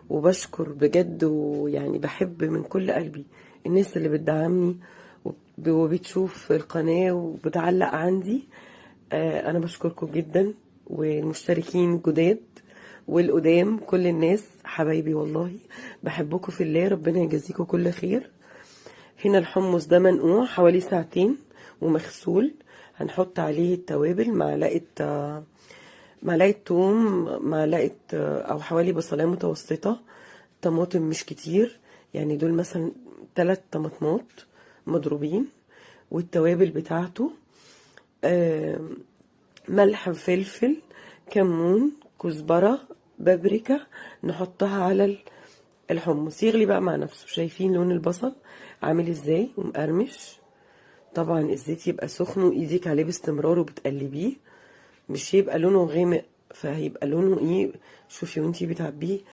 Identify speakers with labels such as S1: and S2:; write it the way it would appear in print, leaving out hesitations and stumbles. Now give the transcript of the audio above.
S1: وبشكر بجد، ويعني بحب من كل قلبي الناس اللي بتدعمني وبتشوف القناة وبتعلق عندي. انا بشكركم جدا، والمشتركين الجداد والقدام، كل الناس حبايبي والله، بحبكم في الله، ربنا يجازيكم كل خير. هنا الحمص ده منقوع حوالي ساعتين ومغسول. هنحط عليه التوابل، معلقة توم، معلقة او حوالي بصلاية متوسطة، طماطم مش كتير، يعني دول مثلا 3 طماطمات مضروبين، والتوابل بتاعته ملح وفلفل، كمون، كزبرة، بابريكا، نحطها على الحمص يغلي بقى مع نفسه. شايفين لون البصل عامل ازاي ومقرمش؟ طبعا الزيت يبقى سخن وايديك عليه باستمرار وبتقلبيه، مش يبقى لونه غامق، فهيبقى لونه ايه، شوفي وانتي بتعبيه